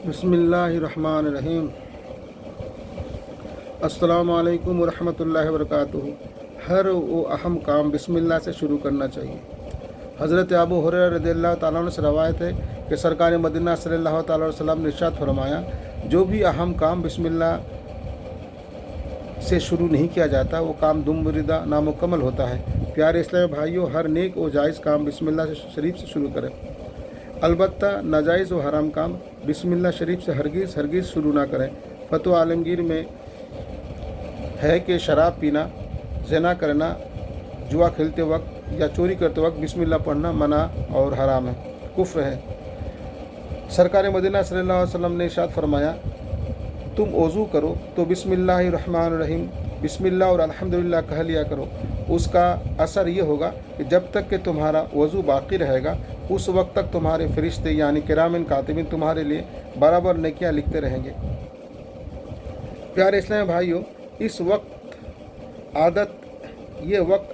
बिस्मिल्लाहिर्रहमानिर्रहीम। अस्सलामु अलैकुम वरहमतुल्लाहि वबरकातुहू। हर वो अहम काम बिस्मिल्लाह से शुरू करना चाहिए। हज़रत अबू हुरैरा रज़ियल्लाहु ताला अन्हु से रवायत है कि सरकार मदीना सल्लल्लाहु अलैहि वसल्लम ने इरशाद फरमाया, जो भी अहम काम बिस्मिल्लाह से शुरू नहीं किया जाता वो काम दुमरिदा नामुकम्मल होता है। प्यारे इस्लामी भाइयों, हर नेक और जायज़ काम बिस्मिल्लाह से शरीफ से शुरू करें। अलबत्ता नाजायज़ व हराम काम बिस्मिल्लाह शरीफ से हरगिज़ शुरू ना करें। फतवा आलमगीर में है कि शराब पीना, ज़िना करना, जुआ खेलते वक्त या चोरी करते वक्त बिस्मिल्लाह पढ़ना मना और हराम है, कुफ्र है। सरकार मदीना सल्लल्लाहु अलैहि वसल्लम ने इरशाद फरमाया, तुम वज़ू करो तो बिस्मिल्लाहिर्रहमानिर्रहीम बिस्मिल्लाह और अल्हम्दुलिल्लाह कह लिया करो। उसका असर ये होगा कि जब तक कि तुम्हारा वज़ू बाकी रहेगा उस वक्त तक तुम्हारे फरिश्ते यानी किरामिन कातिबिन तुम्हारे लिए बराबर नेकियां लिखते रहेंगे। प्यारे इस्लामी भाइयों, इस वक्त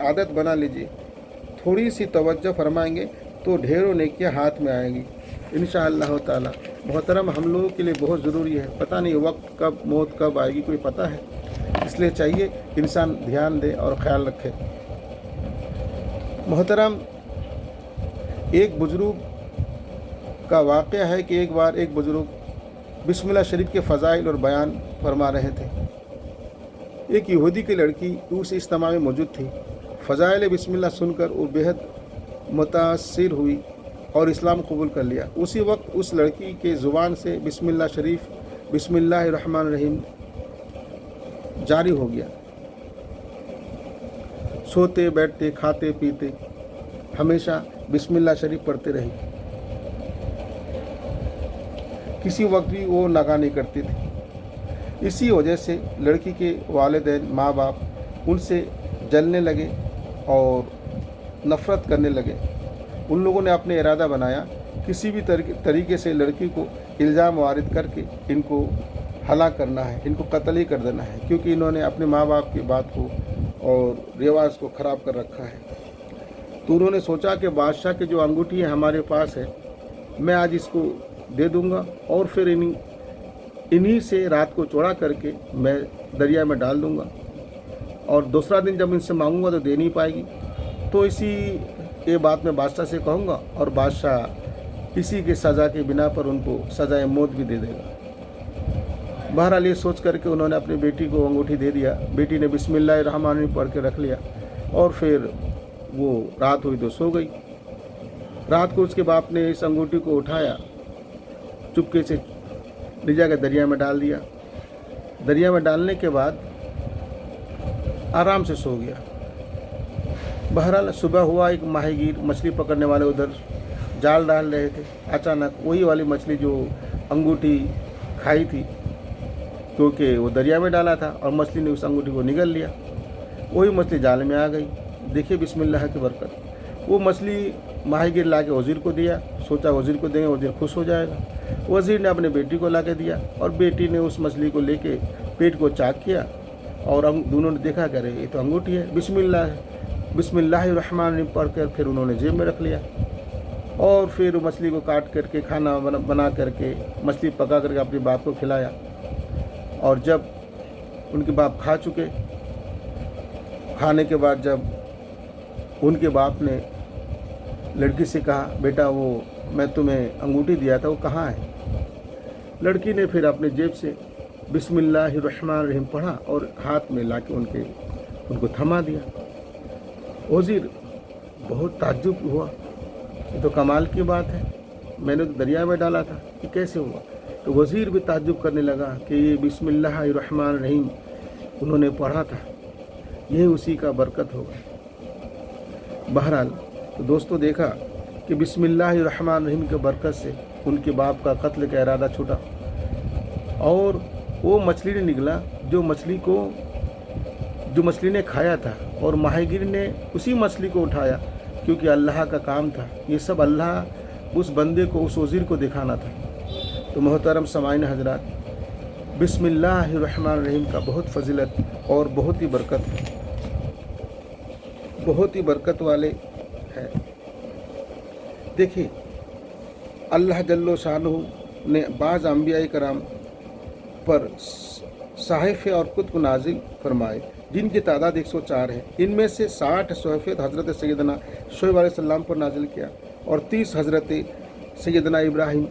आदत बना लीजिए। थोड़ी सी तवज्जो फरमाएंगे तो ढेरों नेकियां हाथ में आएंगी इंशाअल्लाह ताला। मोहतरम, हम लोगों के लिए बहुत ज़रूरी है। पता नहीं वक्त कब, मौत कब आएगी, कोई पता है। इसलिए चाहिए इंसान ध्यान दे और ख्याल रखे। मोहतरम, एक बुज़ुर्ग का वाक़या है कि एक बार एक बुज़ुर्ग बिस्मिल्लाह शरीफ के फ़ज़ाइल और बयान फरमा रहे थे। एक यहूदी की लड़की उस इज्तिमा में मौजूद थी। फ़ज़ाइल बिस्मिल्लाह सुनकर वो बेहद मुतासिर हुई और इस्लाम कबूल कर लिया। उसी वक्त उस लड़की के ज़ुबान से बिस्मिल्लाह शरीफ बिस्मिल्लाहिर्रहमानिर्रहीम जारी हो गया। सोते बैठते खाते पीते हमेशा बिस्मिल्लाह शरीफ पढ़ते रही। किसी वक्त भी वो नागा नहीं करती थी। इसी वजह से लड़की के वालिदैन माँ बाप उनसे जलने लगे और नफ़रत करने लगे। उन लोगों ने अपने इरादा बनाया किसी भी तरीके से लड़की को इल्ज़ाम वारिद करके इनको हलाक करना है, इनको कत्ल ही कर देना है, क्योंकि इन्होंने अपने माँ बाप की बात को और रिवाज को ख़राब कर रखा है। तो उन्होंने सोचा कि बादशाह की जो अंगूठी है हमारे पास है, मैं आज इसको दे दूंगा और फिर इन्हीं से रात को चौड़ा करके मैं दरिया में डाल दूंगा और दूसरा दिन जब इनसे मांगूंगा तो दे नहीं पाएगी। तो इसी के बात में बादशाह से कहूँगा और बादशाह इसी के सज़ा के बिना पर उनको सज़ाए मौत भी दे देगा। बहरहाल ये सोच करके उन्होंने अपनी बेटी को अंगूठी दे दिया। बेटी ने बिस्मिल्लाहिर्रहमानिर्रहीम पढ़ के रख लिया और फिर वो रात हुई तो सो गई। रात को उसके बाप ने इस अंगूठी को उठाया, चुपके से ले जाकर दरिया में डाल दिया। दरिया में डालने के बाद आराम से सो गया। बहरहाल सुबह हुआ, एक माहीगीर मछली पकड़ने वाले उधर जाल डाल रहे थे। अचानक वही वाली मछली जो अंगूठी खाई थी, क्योंकि वो दरिया में डाला था और मछली ने उस अंगूठी को निगल लिया, वही मछली जाल में आ गई। देखिए बिस्मिल्लाह की बरकत। वो मछली माहीगीर ला के वज़ीर को दिया। सोचा वज़ीर को देंगे, वज़ीर खुश हो जाएगा। वज़ीर ने अपने बेटी को ला के दिया और बेटी ने उस मछली को लेके पेट को चाक किया और दोनों ने देखा करे ये तो अंगूठी है। बिस्मिल्लाहिर्रहमानिर्रहीम पढ़ कर फिर उन्होंने जेब में रख लिया और फिर मछली को काट करके खाना बना करके मछली पका करके अपने बाप को खिलाया। और जब उनके बाप खा चुके, खाने के बाद जब उनके बाप ने लड़की से कहा, बेटा वो मैं तुम्हें अंगूठी दिया था वो कहाँ है? लड़की ने फिर अपने जेब से बिस्मिल्लाहिर्रहमानिर्रहीम पढ़ा और हाथ में लाके उनको थमा दिया। वज़ीर बहुत ताज्जुब हुआ, ये तो कमाल की बात है, मैंने तो दरिया में डाला था, ये कैसे हुआ? तो वज़ीर भी ताज्जुब करने लगा कि ये बिस्मिल्लाहिर्रहमानिर्रहीम उन्होंने पढ़ा था, यही उसी का बरकत होगा। बहरहाल तो दोस्तों देखा कि बिस्मिल्लाहिर्रहमानिर्रहीम के बरकत से उनके बाप का कत्ल का इरादा छूटा और वो मछली ने निकला जो मछली ने खाया था और माहीगीर ने उसी मछली को उठाया, क्योंकि अल्लाह का काम था। ये सब अल्लाह उस बंदे को, उस वज़ीर को दिखाना था। तो मोहतरम समाइन हज़रात, बिस्मिल्लाहिर्रहमानिर्रहीम का बहुत फजीलत और बहुत ही बरकत वाले है। देखिए अल्लाह जल्लो शानहू نے بعض انبیاء کرام پر صحائف اور کتب نازل فرمائے جن کی تعداد 104 ہے. ان میں سے 60 صحائف حضرت سیدنا شعیب علیہ السلام پر نازل کیا اور 30 حضرت سیدنا ابراہیم